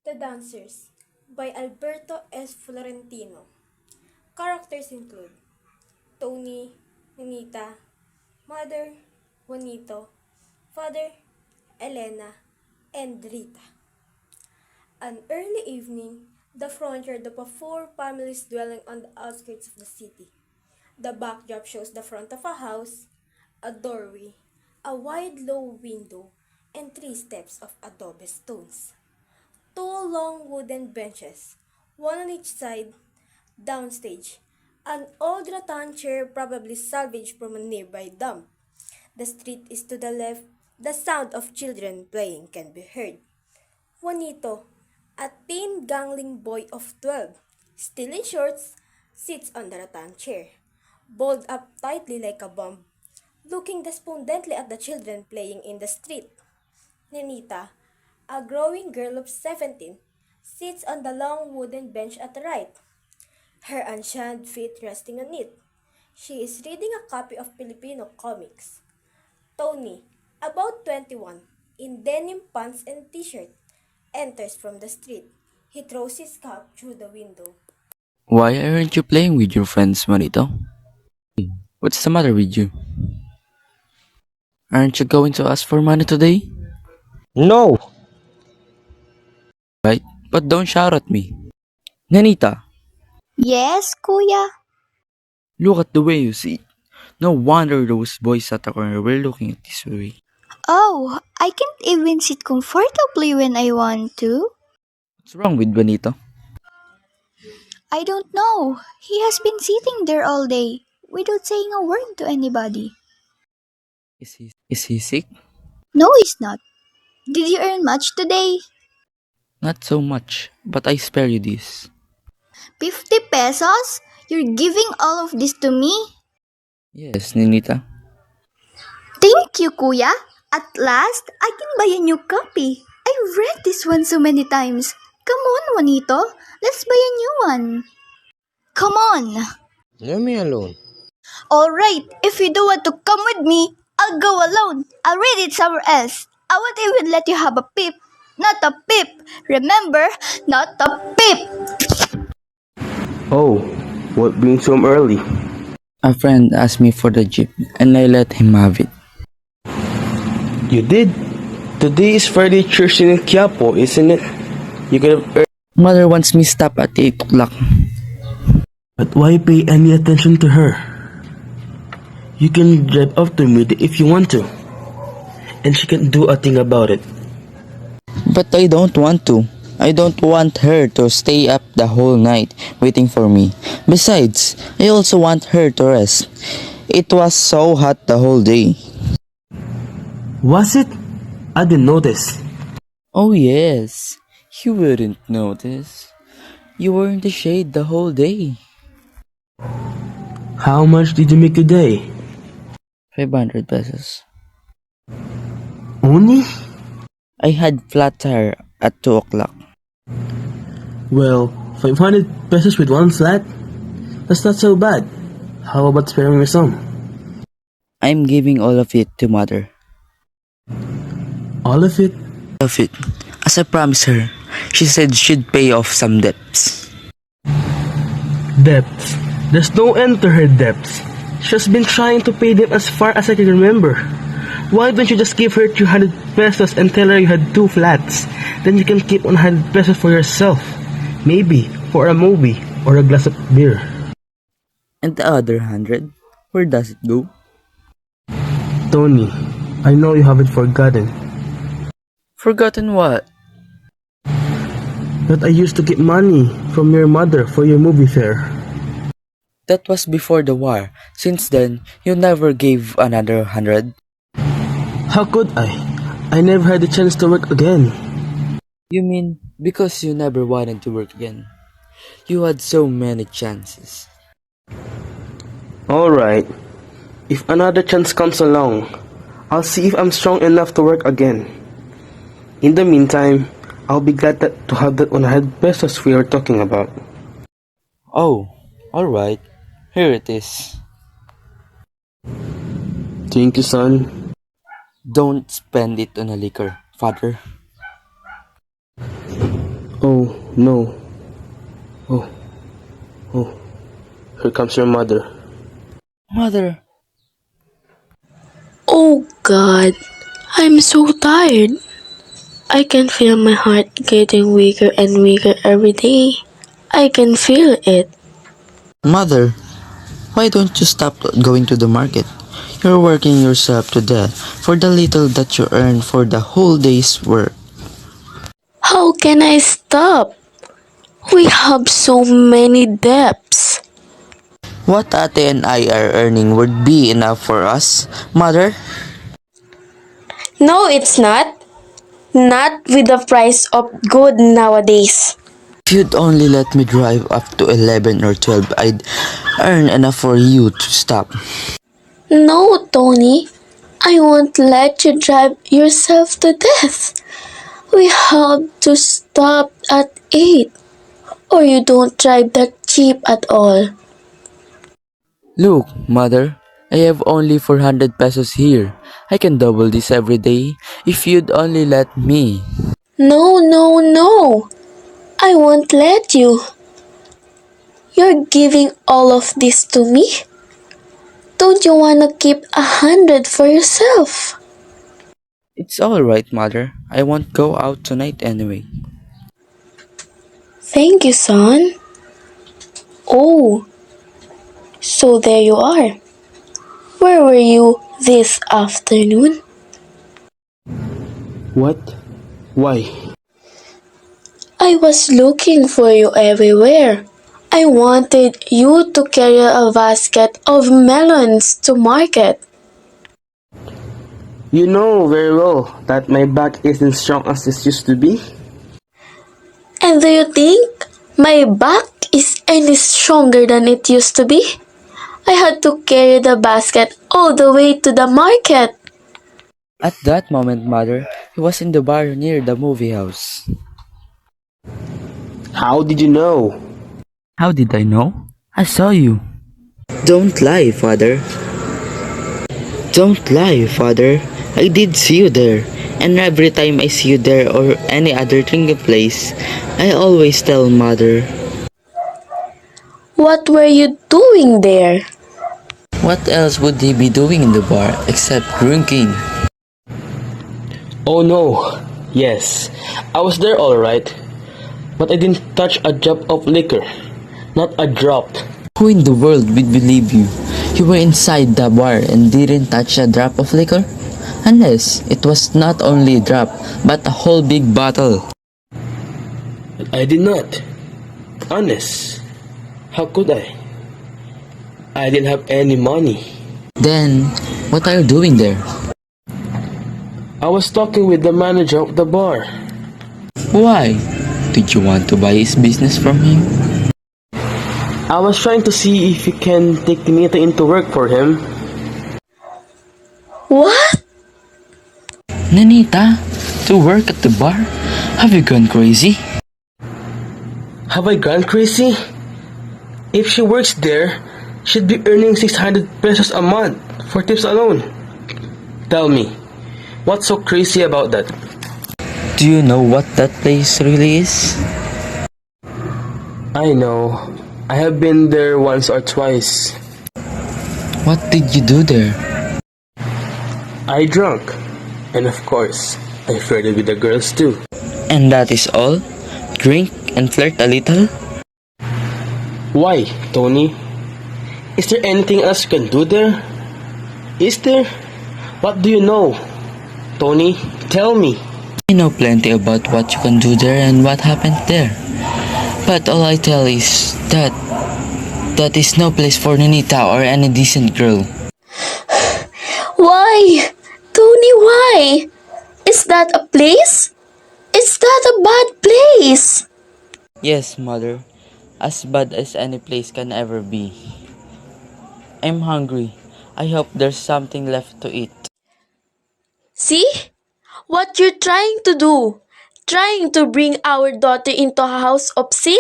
The Dancers by Alberto S. Florentino. Characters include Tony, Ninita, Mother, Juanito, Father, Elena, and Rita. An early evening, the front yard of a four families dwelling on the outskirts of the city. The backdrop shows the front of a house, a doorway, a wide low window, and three steps of adobe stones. Two long wooden benches, one on each side, downstage, an old rattan chair probably salvaged from a nearby dump. The street is to the left. The sound of children playing can be heard. Juanito, a thin gangling boy of 12, still in shorts, sits on the rattan chair, balled up tightly like a bomb, looking despondently at the children playing in the street. Nenita, a growing girl of 17, sits on the long wooden bench at the right, her unshod feet resting on it. She is reading a copy of Filipino comics. Tony, about 21, in denim pants and t-shirt, enters from the street. He throws his cap through the window. Why aren't you playing with your friends, Manito? What's the matter with you? Aren't you going to ask for money today? No! Right? But don't shout at me. Nanita, Yes, kuya? look at the way you sit. No wonder those boys at the corner were looking at this way. Oh, I can't even sit comfortably when I want to. What's wrong with Benito? I don't know. He has been sitting there all day without saying a word to anybody. Is he sick? No, he's not. Did you earn much today? Not so much, but I spare you this. 50 pesos? You're giving all of this to me? Yes, Ninita. Thank you, kuya. At last, I can buy a new copy. I've read this one so many times. Come on, Juanito. Let's buy a new one. Come on. Leave me alone. Alright, if you don't want to come with me, I'll go alone. I'll read it somewhere else. I won't even let you have a peep. Not a peep. Remember, not a peep. Oh, what brings you home early? A friend asked me for the jeep, and I let him have it. You did? Today is Friday church in Quiapo, isn't it? You could have Mother wants me stop at 8 o'clock. But why pay any attention to her? You can drive after me if you want to. And she can't do a thing about it. But I don't want to. I don't want her to stay up the whole night waiting for me. Besides, I also want her to rest. It was so hot the whole day. Was it? I didn't notice. Oh yes, you wouldn't notice. You were in the shade the whole day. How much did you make today? 500 pesos. Only? I had flat tire at 2 o'clock. Well, 500 pesos with one flat? That's not so bad. How about sparing me some? I'm giving all of it to mother. All of it? All of it. As I promised her, she said she'd pay off some debts. Debts. There's no end to her debts. She's been trying to pay them as far as I can remember. Why don't you just give her 200 pesos and tell her you had two flats? Then you can keep 100 pesos for yourself. Maybe for a movie or a glass of beer. And the other 100, where does it go? Tony, I know you haven't forgotten Forgotten what? that I used to get money from your mother for your movie fare. That was before the war. Since then, you never gave another 100. How could I? I never had the chance to work again. You mean because you never wanted to work again? You had so many chances. Alright, if another chance comes along, I'll see if I'm strong enough to work again. In the meantime, I'll be glad to have that 100 pesos we were talking about. Oh, alright. Here it is. Thank you, son. Don't spend it on a liquor, father. Oh, no. Oh, oh. Here comes your mother. Mother, Oh God, I'm so tired. I can feel my heart getting weaker and weaker every day. I can feel it. mother, why don't you stop going to the market? You're working yourself to death for the little that you earn for the whole day's work. How can I stop? We have so many debts. What Ate and I are earning would be enough for us, mother. No, it's not. Not with the price of good nowadays. If you'd only let me drive up to 11 or 12, I'd earn enough for you to stop. No, Tony. I won't let you drive yourself to death. We have to stop at 8 or you don't drive that cheap at all. Look, mother, I have only 400 pesos here. I can double this every day if you'd only let me. No, no, no. I won't let you. You're giving all of this to me? Don't you wanna keep 100 for yourself? It's alright, mother. I won't go out tonight anyway. Thank you, son. Oh, so there you are. Where were you this afternoon? What? Why? I was looking for you everywhere. I wanted you to carry a basket of melons to market. You know very well that my back isn't strong as it used to be. And do you think my back is any stronger than it used to be? I had to carry the basket all the way to the market. At that moment, mother, he was in the bar near the movie house. How did you know? How did I know? I saw you. Don't lie, father. Don't lie, father. I did see you there. And every time I see you there or any other drinking place, I always tell mother. What were you doing there? What else would he be doing in the bar except drinking? Oh no. Yes, I was there alright. But I didn't touch a drop of liquor. Not a drop. Who in the world would believe you? You were inside the bar and didn't touch a drop of liquor? Unless it was not only a drop, but a whole big bottle. I did not. Honest. How could I? I didn't have any money. Then, what are you doing there? I was talking with the manager of the bar. Why? Did you want to buy his business from him? I was trying to see if he can take Nita into work for him. What? Nanita, to work at the bar? Have you gone crazy? Have I gone crazy? If she works there, she'd be earning 600 pesos a month for tips alone. Tell me, what's so crazy about that? Do you know what that place really is? I know. I have been there once or twice. What did you do there? I drank. And of course, I flirted with the girls too. And that is all? Drink and flirt a little? Why, Tony? Is there anything else you can do there? Is there? What do you know? Tony, tell me. I know plenty about what you can do there and what happened there. But all I tell is that is no place for Ninita or any decent girl. Why? Tony, why? Is that a place? Is that a bad place? Yes, mother. As bad as any place can ever be. I'm hungry. I hope there's something left to eat. See? What you're trying to do? Trying to bring our daughter into a house of sin?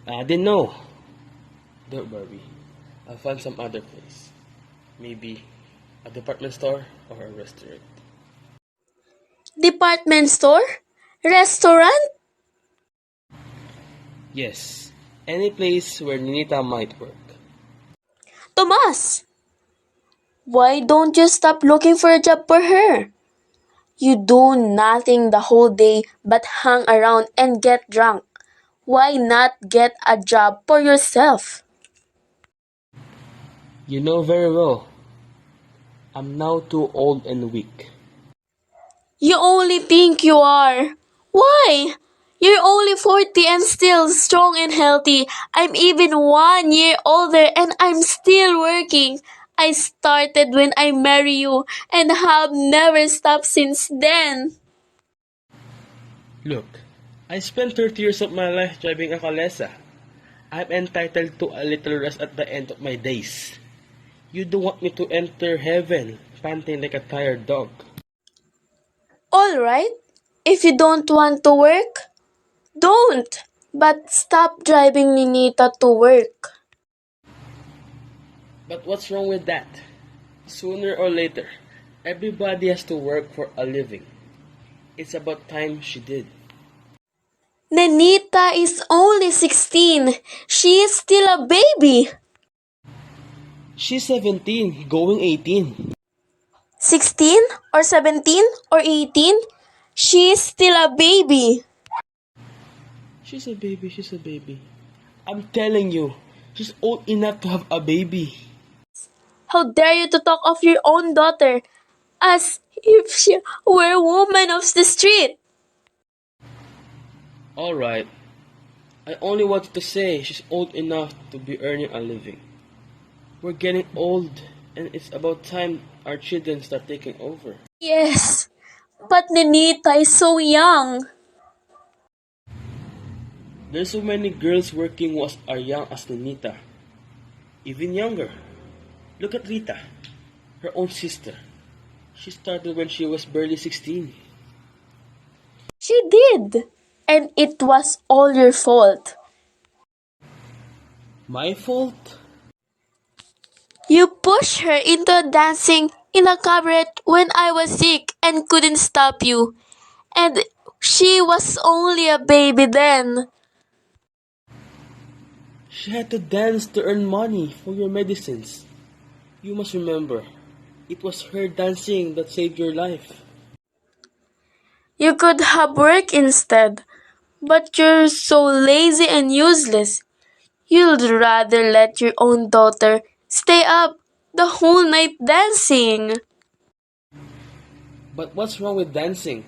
I didn't know. Don't worry. I'll find some other place. Maybe a department store or a restaurant. Department store? Restaurant? Yes, any place where Ninita might work. Tomas, why don't you stop looking for a job for her? You do nothing the whole day but hang around and get drunk. Why not get a job for yourself? You know very well, I'm now too old and weak. You only think you are. Why? You're only 40 and still strong and healthy. I'm even 1 year older and I'm still working. I started when I married you and have never stopped since then. Look, I spent 30 years of my life driving a Calesa. I'm entitled to a little rest at the end of my days. You don't want me to enter heaven panting like a tired dog. Alright, if you don't want to work, don't. But stop driving Ninita to work. But what's wrong with that? Sooner or later, everybody has to work for a living. It's about time she did. Nenita is only 16. She is still a baby. She's 17, going 18. 16 or 17 or 18? She is still a baby. She's a baby. I'm telling you, she's old enough to have a baby. How dare you to talk of your own daughter as if she were a woman of the street? Alright, I only wanted to say she's old enough to be earning a living. We're getting old, and it's about time our children start taking over. Yes, but Nenita is so young. There's so many girls working who are young as Ninita. Even younger. Look at Rita, her own sister. She started when she was barely 16. She did. And it was all your fault. My fault? You pushed her into dancing in a cabaret when I was sick and couldn't stop you. And she was only a baby then. She had to dance to earn money for your medicines. You must remember, it was her dancing that saved your life. You could have worked instead. But you're so lazy and useless. You'd rather let your own daughter stay up the whole night dancing. But what's wrong with dancing?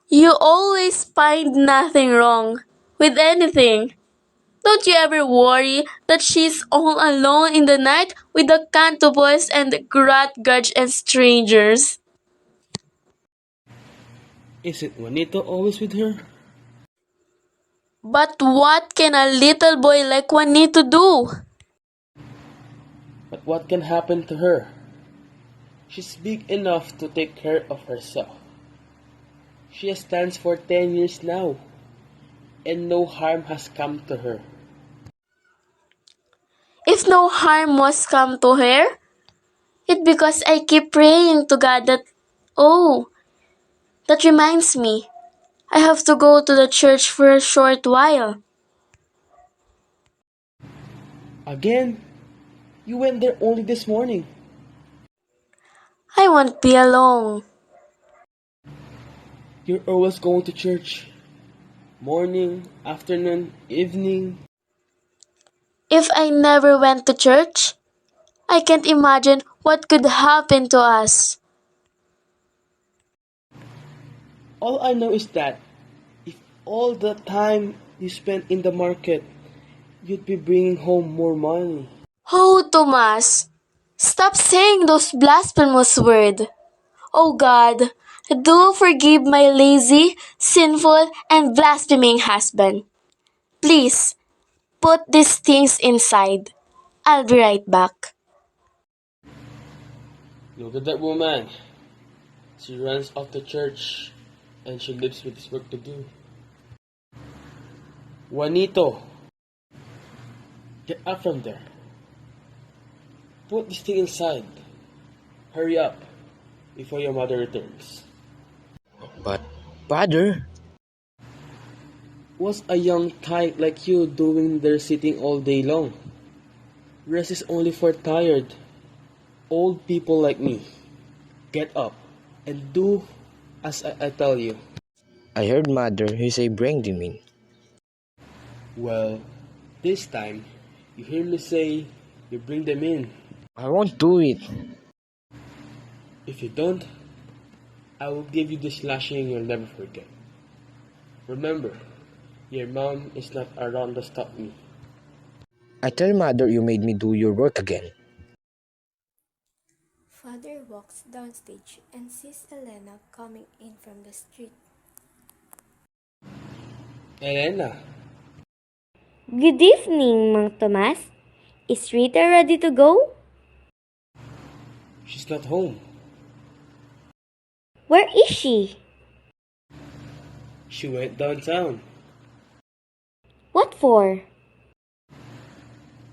You always find nothing wrong with anything. Don't you ever worry that she's all alone in the night with the Canto boys and the Grat Gudge and strangers? Isn't Juanito always with her? But what can a little boy like Juanito do? But what can happen to her? She's big enough to take care of herself. She has danced for 10 years now, and no harm has come to her. If no harm was come to her, it's because I keep praying to God that, oh, that reminds me, I have to go to the church for a short while. Again? You went there only this morning. I won't be alone. You're always going to church. Morning, afternoon, evening. If I never went to church, I can't imagine what could happen to us. All I know is that if all the time you spent in the market, you'd be bringing home more money. Oh, Tomas, stop saying those blasphemous words. Oh God, do forgive my lazy, sinful, and blaspheming husband. Please, put these things inside. I'll be right back. Look at that woman. She runs off to church and she lives with this work to do. Juanito, get up from there. Put this thing inside. Hurry up before your mother returns. But Father? What's a young tyke like you doing there sitting all day long? Rest is only for tired, old people like me. Get up and do as I tell you. I heard mother you say bring them in. Well, this time, you hear me say you bring them in. I won't do it. If you don't, I will give you this lashing you'll never forget. Remember, your mom is not around to stop me. I tell mother you made me do your work again. Father walks downstage and sees Elena coming in from the street. Elena, Good evening, Mang Tomas. Is Rita ready to go? she's not home. Where is she? She went downtown. What for?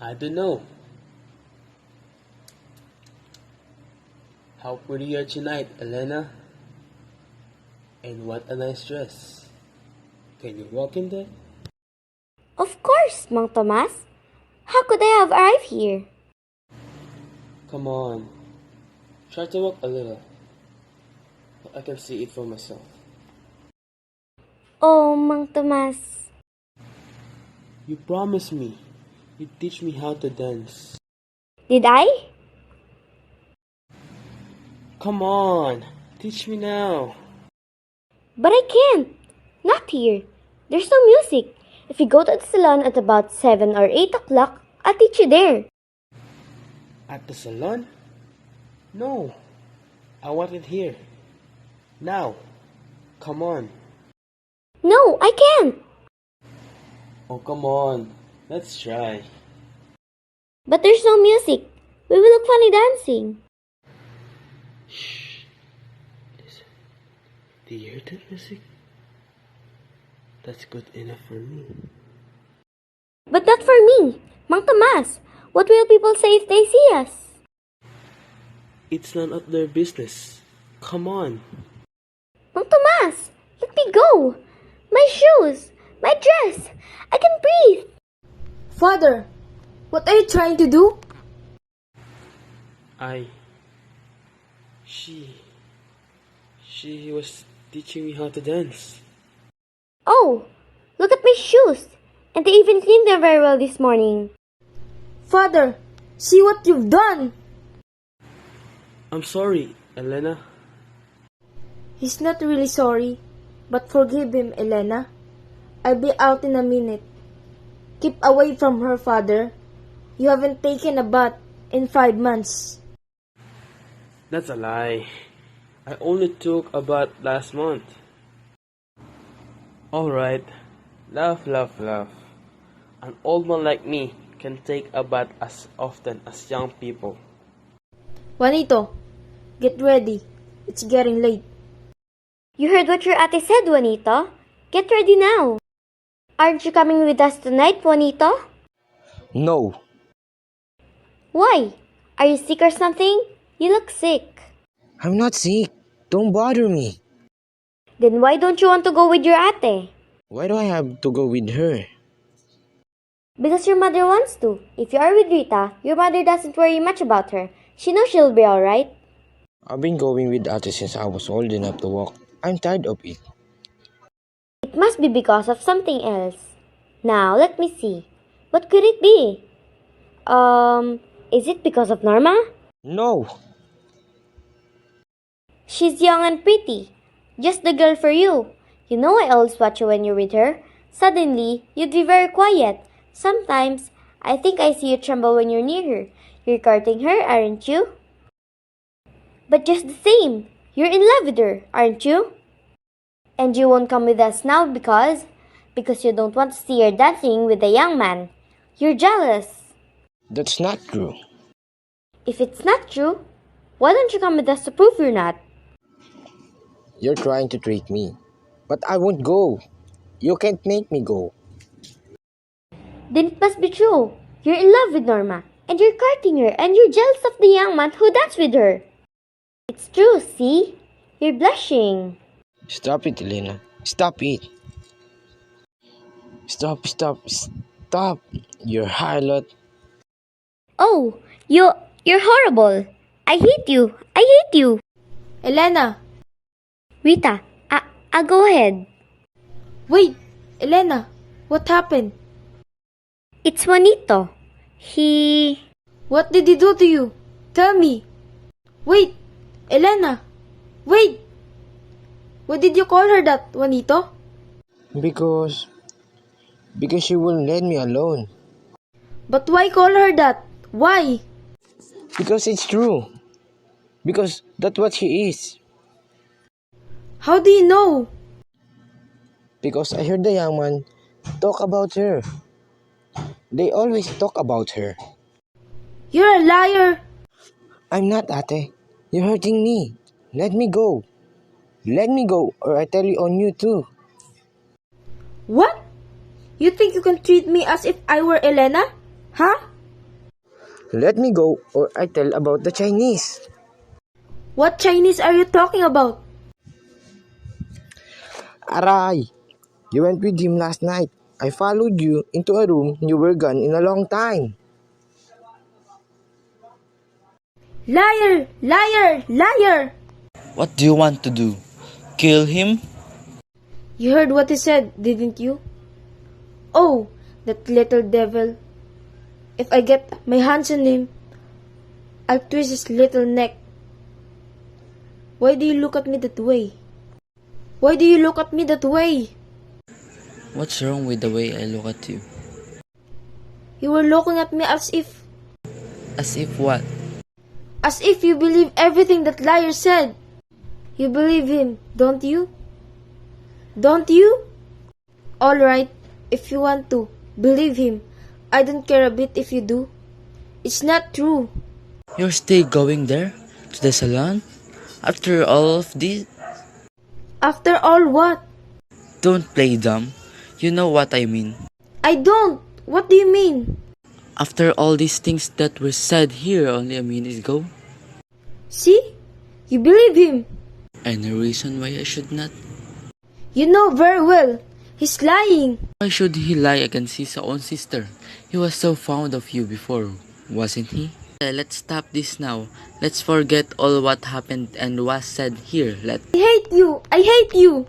I don't know. How pretty you are tonight, Elena. And what a nice dress. Can you walk in there? Of course, Mang Tomas. How could I have arrived here? Come on. Try to walk a little. I can see it for myself. Oh, Mang Tomas. You promised me you'd teach me how to dance. Did I? Come on, teach me now. But I can't. Not here. There's no music. If you go to the salon at about 7 or 8 o'clock, I'll teach you there. At the salon? No, I want it here. Now, come on. No, I can't. Oh, come on. Let's try. But there's no music. We will look funny dancing. Shh. Listen. Do you hear that music? That's good enough for me. But not for me. Mang Tomas, what will people say if they see us? It's none of their business. Come on. Mang Tomas, let me go. My shoes, my dress. I can breathe. Father, what are you trying to do? She was teaching me how to dance. Oh, look at my shoes. And they even cleaned them very well this morning. Father, see what you've done. I'm sorry, Elena. He's not really sorry, but forgive him, Elena. I'll be out in a minute. Keep away from her, Father. You haven't taken a bath in 5 months. That's a lie. I only took a bath last month. Alright, laugh, laugh, laugh. An old man like me can take a bath as often as young people. Juanito, get ready. It's getting late. You heard what your ate said, Juanito. Get ready now. Aren't you coming with us tonight, Juanito? No. Why? Are you sick or something? You look sick. I'm not sick. Don't bother me. Then why don't you want to go with your ate? Why do I have to go with her? Because your mother wants to. If you are with Rita, your mother doesn't worry much about her. She knows she'll be alright. I've been going with Ate since I was old enough to walk. I'm tired of it. It must be because of something else. Now, let me see. What could it be? Is it because of Norma? No. She's young and pretty. Just the girl for you. You know I always watch you when you're with her. Suddenly, you'd be very quiet. Sometimes, I think I see you tremble when you're near her. You're courting her, aren't you? But just the same, you're in love with her, aren't you? And you won't come with us now because you don't want to see her dancing with a young man. You're jealous. That's not true. If it's not true, why don't you come with us to prove you're not? You're trying to trick me. But I won't go. You can't make me go. Then it must be true. You're in love with Norma, and you're courting her, and you're jealous of the young man who danced with her. It's true, see? You're blushing. Stop it, Elena. Stop it. Stop. You're harlot. Oh, you're horrible. I hate you. I hate you. Elena! Rita, go ahead. Wait! Elena! What happened? It's Juanito. He... What did he do to you? Tell me! Wait! Elena! Wait! Why did you call her that, Juanito? Because she won't let me alone. But why call her that? Why? Because it's true. Because that's what she is. How do you know? Because I heard the young man talk about her. They always talk about her. You're a liar! I'm not, ate. You're hurting me. Let me go. Let me go or I tell you on you too. What? You think you can treat me as if I were Elena? Huh? Let me go or I tell about the Chinese. What Chinese are you talking about? Aray! You went with him last night. I followed you into a room you were gone in a long time. Liar! Liar! Liar! What do you want to do? Kill him? You heard what he said, didn't you? Oh, that little devil. If I get my hands on him, I'll twist his little neck. Why do you look at me that way? Why do you look at me that way? What's wrong with the way I look at you? You were looking at me as if What? As if you believe everything that liar said. You believe him, don't you? Don't you? Alright, if you want to, believe him. I don't care a bit if you do. It's not true. You're still going there? To the salon? After all of this? After all what? Don't play dumb. You know what I mean. I don't. What do you mean? After all these things that were said here only a minute ago? See? You believe him. Any reason why I should not? You know very well. He's lying. Why should he lie against his own sister? He was so fond of you before, wasn't he? Let's stop this now. Let's forget all what happened and was said here. I hate you. I hate you.